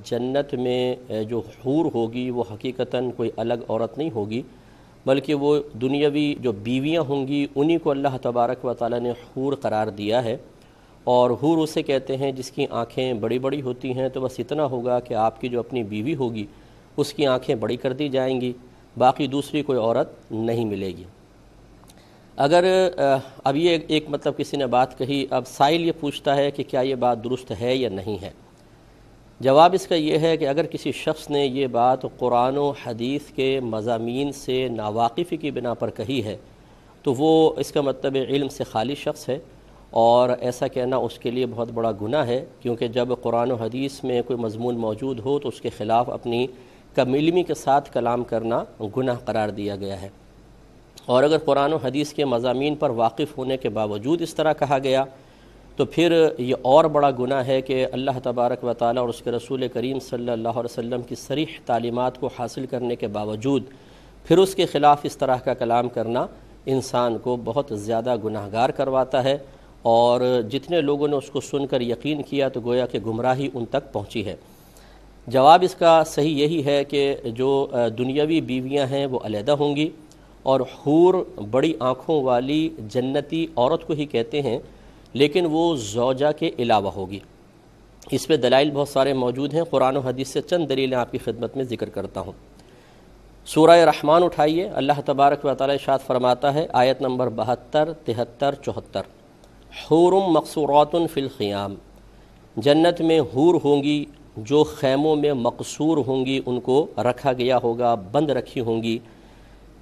جنت میں جو حور ہوگی وہ حقیقتاً کوئی الگ عورت نہیں ہوگی، بلکہ وہ دنیاوی جو بیویاں ہوں گی انہی کو اللہ تبارک و تعالیٰ نے حور قرار دیا ہے۔ اور حور اسے کہتے ہیں جس کی آنکھیں بڑی بڑی ہوتی ہیں، تو بس اتنا ہوگا کہ آپ کی جو اپنی بیوی ہوگی اس کی آنکھیں بڑی کر دی جائیں گی، باقی دوسری کوئی عورت نہیں ملے گی۔ اگر اب یہ ایک مطلب کسی نے بات کہی، اب سائل یہ پوچھتا ہے کہ کیا یہ بات درست ہے یا نہیں ہے؟ جواب اس کا یہ ہے کہ اگر کسی شخص نے یہ بات قرآن و حدیث کے مضامین سے ناواقفی کی بنا پر کہی ہے تو وہ اس کا مطلب علم سے خالی شخص ہے، اور ایسا کہنا اس کے لیے بہت بڑا گناہ ہے، کیونکہ جب قرآن و حدیث میں کوئی مضمون موجود ہو تو اس کے خلاف اپنی کم علمی کے ساتھ کلام کرنا گناہ قرار دیا گیا ہے۔ اور اگر قرآن و حدیث کے مضامین پر واقف ہونے کے باوجود اس طرح کہا گیا تو پھر یہ اور بڑا گناہ ہے کہ اللہ تبارک و تعالیٰ اور اس کے رسول کریم صلی اللہ علیہ وسلم کی صریح تعلیمات کو حاصل کرنے کے باوجود پھر اس کے خلاف اس طرح کا کلام کرنا انسان کو بہت زیادہ گناہگار کرواتا ہے، اور جتنے لوگوں نے اس کو سن کر یقین کیا تو گویا کہ گمراہی ان تک پہنچی ہے۔ جواب اس کا صحیح یہی ہے کہ جو دنیاوی بیویاں ہیں وہ علیحدہ ہوں گی، اور حور بڑی آنکھوں والی جنتی عورت کو ہی کہتے ہیں، لیکن وہ زوجہ کے علاوہ ہوگی۔ اس پہ دلائل بہت سارے موجود ہیں، قرآن و حدیث سے چند دلیلیں آپ کی خدمت میں ذکر کرتا ہوں۔ سورہ رحمان اٹھائیے، اللہ تبارک و تعالیٰ ارشاد فرماتا ہے، آیت نمبر 72، 73، 74، حور مقصورات فی الخیام، جنت میں حور ہوں گی جو خیموں میں مقصور ہوں گی، ان کو رکھا گیا ہوگا، بند رکھی ہوں گی۔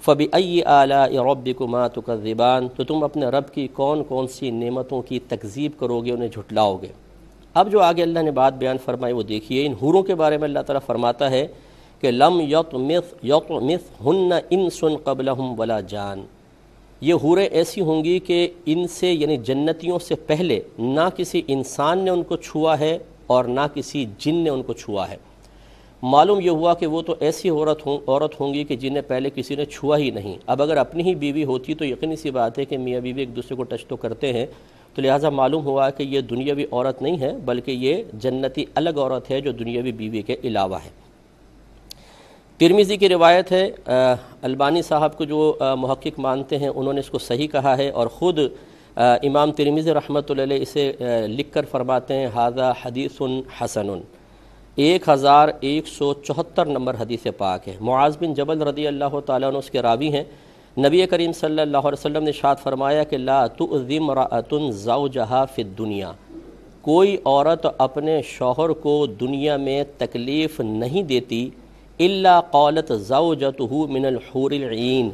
فَبِأَيِّ آلَاءِ رَبِّكُمَا تُكَذِّبَانِ، تو تم اپنے رب کی کون کون سی نعمتوں کی تکذیب کرو گے، انہیں جھٹلاؤ گے۔ اب جو آگے اللہ نے بات بیان فرمائی وہ دیکھیے، ان حوروں کے بارے میں اللہ تعالیٰ فرماتا ہے کہ لم یطمثہن انس قبلہم ولا جان، یہ حوریں ایسی ہوں گی کہ ان سے یعنی جنتیوں سے پہلے نہ کسی انسان نے ان کو چھوا ہے اور نہ کسی جن نے ان کو چھوا ہے۔ معلوم یہ ہوا کہ وہ تو ایسی عورت ہوں گی کہ جنہیں پہلے کسی نے چھوا ہی نہیں۔ اب اگر اپنی ہی بیوی ہوتی تو یقینی سی بات ہے کہ میاں بیوی ایک دوسرے کو ٹچ تو کرتے ہیں، تو لہٰذا معلوم ہوا کہ یہ دنیاوی عورت نہیں ہے بلکہ یہ جنتی الگ عورت ہے جو دنیاوی بیوی کے علاوہ ہے۔ ترمذی کی روایت ہے، البانی صاحب کو جو محقق مانتے ہیں انہوں نے اس کو صحیح کہا ہے، اور خود امام ترمذی رحمۃ اللہ علیہ اسے لکھ کر فرماتے ہیں ھذا حدیث حسن، 1174 نمبر حدیث پاک ہے۔ معاذ بن جبل رضی اللہ تعالیٰ عنہ اس کے راوی ہیں، نبی کریم صلی اللہ علیہ وسلم نے ارشاد فرمایا کہ لا تؤذی امرأۃ زوجہا فی الدنیا، کوئی عورت اپنے شوہر کو دنیا میں تکلیف نہیں دیتی، الا قالت زوجتہ من الحور العین،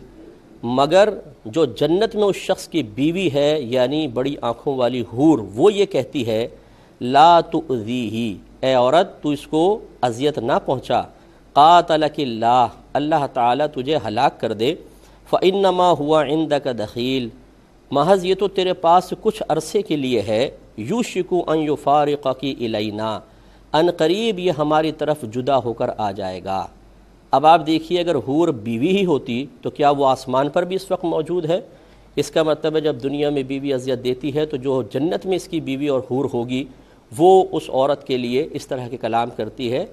مگر جو جنت میں اس شخص کی بیوی ہے یعنی بڑی آنکھوں والی حور، وہ یہ کہتی ہے لا تؤذیہ، اے عورت تو اس کو اذیت نہ پہنچا، قاتلک اللہ، اللہ تعالیٰ تجھے ہلاک کر دے، فإنما هو عندک دخیل، محض یہ تو تیرے پاس کچھ عرصے کے لیے ہے، یوشک ان یفارقک الینا، ان قریب یہ ہماری طرف جدا ہو کر آ جائے گا۔ اب آپ دیکھیے اگر حور بیوی ہی ہوتی تو کیا وہ آسمان پر بھی اس وقت موجود ہے؟ اس کا مطلب ہے جب دنیا میں بیوی اذیت دیتی ہے تو جو جنت میں اس کی بیوی اور حور ہوگی وہ اس عورت کے لیے اس طرح کے کلام کرتی ہے،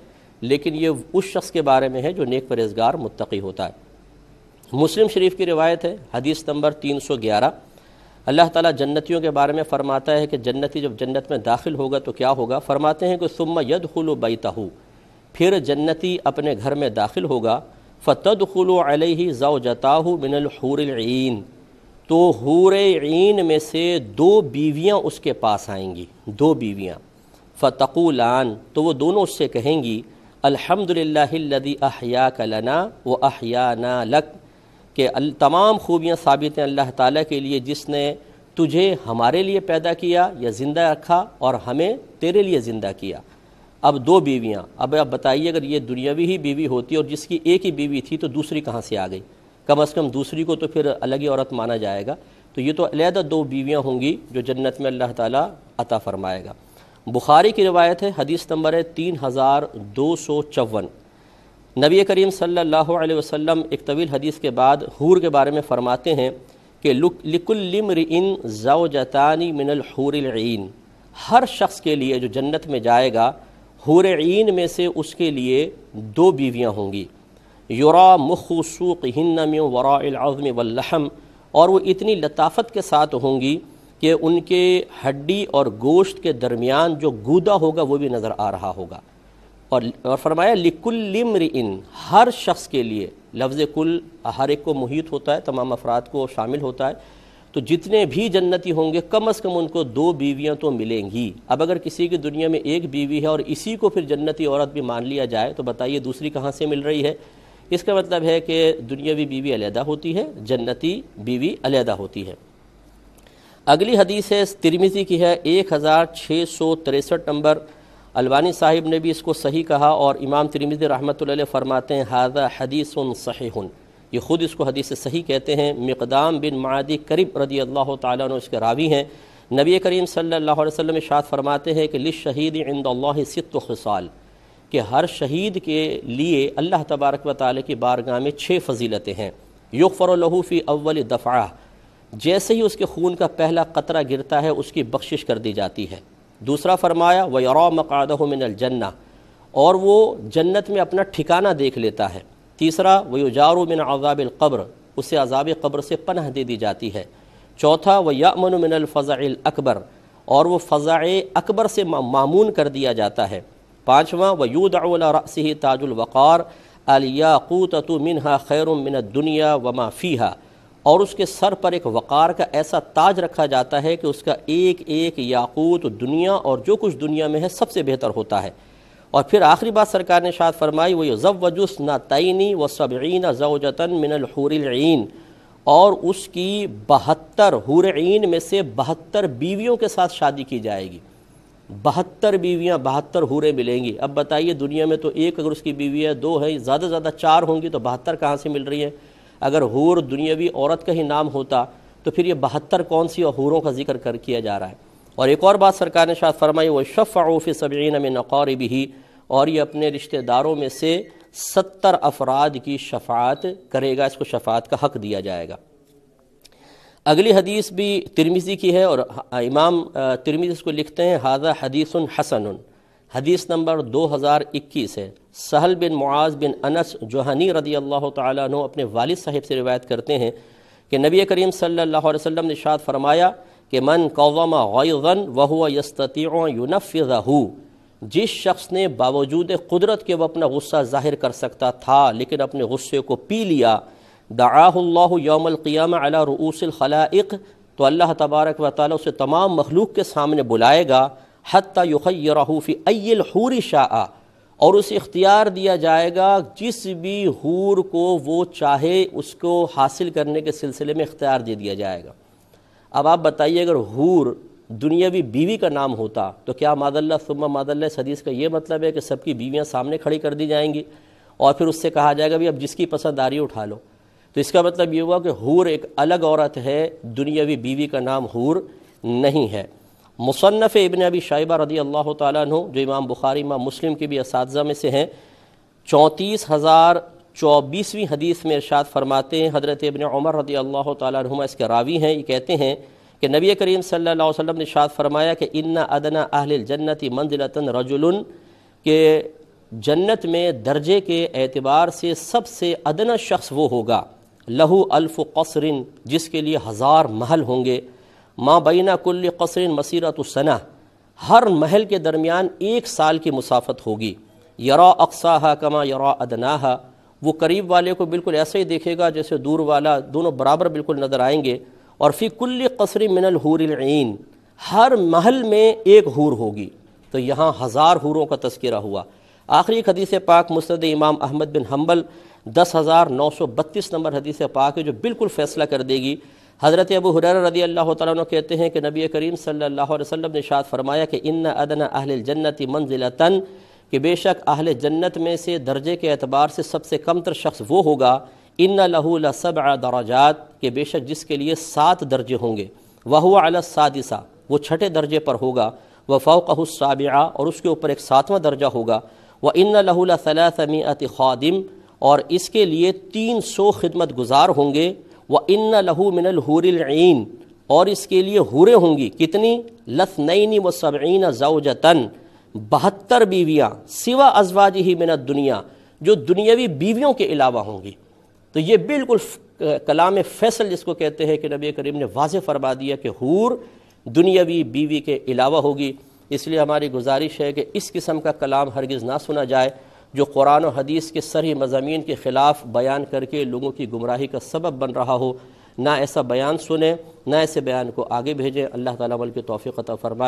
لیکن یہ اس شخص کے بارے میں ہے جو نیک پرہیزگار متقی ہوتا ہے۔ مسلم شریف کی روایت ہے، حدیث نمبر 311، اللہ تعالیٰ جنتیوں کے بارے میں فرماتا ہے کہ جنتی جب جنت میں داخل ہوگا تو کیا ہوگا؟ فرماتے ہیں کہ ثم يدخل بیتہ، پھر جنتی اپنے گھر میں داخل ہوگا، فتدخل علیہ زوجتاہ من الحور العین، تو حور عین میں سے 2 بیویاں اس کے پاس آئیں گی، 2 بیویاں، فتقولان، تو وہ دونوں اس سے کہیں گی الحمدللہ الذی احیاک لنا واحیانا لک، کہ تمام خوبیاں ثابت ہیں اللہ تعالیٰ کے لیے جس نے تجھے ہمارے لیے پیدا کیا یا زندہ رکھا اور ہمیں تیرے لیے زندہ کیا۔ اب 2 بیویاں، اب آپ بتائیے اگر یہ دنیاوی ہی بیوی ہوتی اور جس کی ایک ہی بیوی تھی تو دوسری کہاں سے آ گئی؟ کم از کم دوسری کو تو پھر الگ ہی عورت مانا جائے گا، تو یہ تو علیحدہ 2 بیویاں ہوں گی جو جنت میں اللہ تعالیٰ عطا فرمائے گا۔ بخاری کی روایت ہے، حدیث نمبر ہے 3254، نبی کریم صلی اللہ علیہ وسلم ایک طویل حدیث کے بعد حور کے بارے میں فرماتے ہیں کہ لِكُلِّ امْرِئٍ زَوْجَتَانِ مِنَ الْحُورِ الْعِينِ، ہر شخص کے لیے جو جنت میں جائے گا حور عین میں سے اس کے لیے 2 بیویاں ہوں گی، یرا مخ سوقہن من وراء العظم واللحم، اور وہ اتنی لطافت کے ساتھ ہوں گی کہ ان کے ہڈی اور گوشت کے درمیان جو گودا ہوگا وہ بھی نظر آ رہا ہوگا۔ اور فرمایا لکل امرئ، ہر شخص کے لیے، لفظ کل ہر ایک کو محیط ہوتا ہے، تمام افراد کو شامل ہوتا ہے، تو جتنے بھی جنتی ہوں گے کم از کم ان کو 2 بیویاں تو ملیں گی۔ اب اگر کسی کی دنیا میں 1 بیوی ہے اور اسی کو پھر جنتی عورت بھی مان لیا جائے تو بتائیے دوسری کہاں سے مل رہی ہے؟ اس کا مطلب ہے کہ دنیاوی بیوی علیحدہ ہوتی ہے، جنتی بیوی علیحدہ ہوتی ہے۔ اگلی حدیث ہے ترمذی کی ہے 1663 نمبر، البانی صاحب نے بھی اس کو صحیح کہا، اور امام ترمذی رحمۃ اللہ علیہ فرماتے ہیں ھذا حدیث صحیح، یہ خود اس کو حدیث صحیح کہتے ہیں۔ مقدام بن معدی کرب رضی اللہ تعالیٰ عنہ اس کے راوی ہیں۔ نبی کریم صلی اللہ علیہ وسلم ارشاد فرماتے ہیں کہ للشہید عند اللہ 6 خصال، کہ ہر شہید کے لیے اللہ تبارک و تعالی کی بارگاہ میں 6 فضیلتیں ہیں۔ یغفر له فی اول دفعہ، جیسے ہی اس کے خون کا پہلا قطرہ گرتا ہے اس کی بخشش کر دی جاتی ہے۔ دوسرا فرمایا وَيَرَى مَقْعَدَهُ مِنَ الْجَنَّةِ، اور وہ جنت میں اپنا ٹھکانہ دیکھ لیتا ہے۔ تیسرا وَيُجَارُ مِنْ عَذَابِ الْقَبْرِ، اسے عذاب قبر سے پناہ دے دی جاتی ہے۔ چوتھا وَيَأْمَنُ مِنَ الْفَزَعِ الْأَكْبَرِ، اور وہ فزع اکبر سے مامون کر دیا جاتا ہے۔ پانچواں وَيُوضَعُ عَلَى رَأْسِهِ تاج الوقار الْيَاقُوتَةُ مِنْهَا خَيْرٌ مِنَ الدُّنْيَا وَمَا فِيهَا، اور اس کے سر پر ایک وقار کا ایسا تاج رکھا جاتا ہے کہ اس کا ایک ایک یاقوت دنیا اور جو کچھ دنیا میں ہے سب سے بہتر ہوتا ہے۔ اور پھر آخری بات سرکار نے ارشاد فرمائی وَيُزَوَّجُ اثْنَتَيْنِ وَسَبْعِينَ زَوْجَةً مِنَ الْحُورِ الْعِينِ، اور اس کی 72 حور عین میں سے 72 بیویوں کے ساتھ شادی کی جائے گی۔ 72 بیویاں، 72 حوریں ملیں گی۔ اب بتائیے دنیا میں تو ایک اگر اس کی بیوی ہے، 2 ہے، زیادہ سے زیادہ 4 ہوں گی، تو 72 کہاں سے مل رہی ہیں؟ اگر حور دنیاوی عورت کا ہی نام ہوتا تو پھر یہ 72 کون سی حوروں کا ذکر کیا جا رہا ہے؟ اور ایک اور بات سرکار نے ارشاد فرمائی وَيَشْفَعُ فِي 70 مِنْ أَقَارِبِهِ، اور یہ اپنے رشتہ داروں میں سے 70 افراد کی شفاعت کرے گا، اس کو شفاعت کا حق دیا جائے گا۔ اگلی حدیث بھی ترمذی کی ہے، اور امام ترمذی اس کو لکھتے ہیں ھذا حدیث حسن، حدیث نمبر 2021 ہے۔ سہل بن معاذ بن انس جوہنی رضی اللہ تعالیٰ عنہ اپنے والد صاحب سے روایت کرتے ہیں کہ نبی کریم صلی اللہ علیہ وسلم نے ارشاد فرمایا کہ من قضم غیظا وهو يستطيع ينفذه، جس شخص نے باوجود قدرت کے وہ اپنا غصہ ظاہر کر سکتا تھا لیکن اپنے غصے کو پی لیا، دعاہ اللہ یوم القیامہ علی رؤوس الخلائق، تو اللہ تبارک و تعالیٰ اسے تمام مخلوق کے سامنے بلائے گا، حتی یخیرہ فی ای الحور شاء، اور اسے اختیار دیا جائے گا جس بھی حور کو وہ چاہے اس کو حاصل کرنے کے سلسلے میں اختیار دے دیا جائے گا۔ اب آپ بتائیے اگر حور دنیاوی بیوی کا نام ہوتا تو کیا معاذ اللہ ثم معاذ اللہ اس حدیث کا یہ مطلب ہے کہ سب کی بیویاں سامنے کھڑی کر دی جائیں گی اور پھر اس سے کہا جائے گا بھی اب جس کی پسند آ رہی اٹھا لو؟ تو اس کا مطلب یہ ہوا کہ حور ایک الگ عورت ہے، دنیاوی بیوی کا نام حور نہیں ہے۔ مصنف ابن ابی شیبہ رضی اللہ تعالیٰ عنہ جو امام بخاری امام مسلم کے بھی اساتذہ میں سے ہیں، 34,024ویں حدیث میں ارشاد فرماتے ہیں، حضرت ابن عمر رضی اللہ تعالیٰ عنہما اس کے راوی ہیں، یہ کہتے ہیں کہ نبی کریم صلی اللہ علیہ وسلم نے ارشاد فرمایا کہ ان ادنی اہل الجنت منزلۃ رجل، کہ جنت میں درجے کے اعتبار سے سب سے ادنی شخص وہ ہوگا لہو 1000 قصر، جس کے لیے 1000 محل ہوں گے، ما بین کل قصر مسیرۃ سنہ، ہر محل کے درمیان 1 سال کی مسافت ہوگی، یرا اقصاہا کما یرا ادناہا، وہ قریب والے کو بالکل ایسے ہی دیکھے گا جیسے دور والا، دونوں برابر بالکل نظر آئیں گے، اور فی کل قصر من الحور العین، ہر محل میں 1 حور ہوگی، تو یہاں 1000 حوروں کا تذکرہ ہوا۔ آخری ایک حدیث پاک مسند امام احمد بن حنبل 10,932 نمبر حدیث پاک ہے جو بالکل فیصلہ کر دے گی۔ حضرت ابو ہریرہ رضی اللہ تعالیٰ عنہ کہتے ہیں کہ نبی کریم صلی اللہ علیہ وسلم نے ارشاد فرمایا کہ ان ادنی اہل الجنت منزلۃ، کہ بے شک اہل جنت میں سے درجے کے اعتبار سے سب سے کم تر شخص وہ ہوگا، ان لہ ل7 درجات، کہ بے شک جس کے لیے 7 درجے ہوں گے، وہو علی السادسہ، وہ 6 درجے پر ہوگا، وفوقہ السابعہ، اور اس کے اوپر ایک 7واں درجہ ہوگا، وان لہ ل300 خادم، اور اس کے لیے 300 خدمت گزار ہوں گے، وَإِنَّ لَهُ مِنَ الْحُورِ الْعِينِ، اور اس کے لیے حوریں ہوں گی، کتنی؟ ل72 زوجتن، 72 بیویاں سوا ازواجہ من الدنیا، جو دنیاوی بیویوں کے علاوہ ہوں گی۔ تو یہ بالکل کلام فیصل جس کو کہتے ہیں کہ نبی کریم نے واضح فرما دیا کہ حور دنیاوی بیوی کے علاوہ ہوگی۔ اس لیے ہماری گزارش ہے کہ اس قسم کا کلام ہرگز نہ سنا جائے جو قرآن و حدیث کے صریح مضامین کے خلاف بیان کر کے لوگوں کی گمراہی کا سبب بن رہا ہو۔ نہ ایسا بیان سنیں، نہ ایسے بیان کو آگے بھیجیں۔ اللہ تعالیٰ عمل کی توفیق عطا فرمائے۔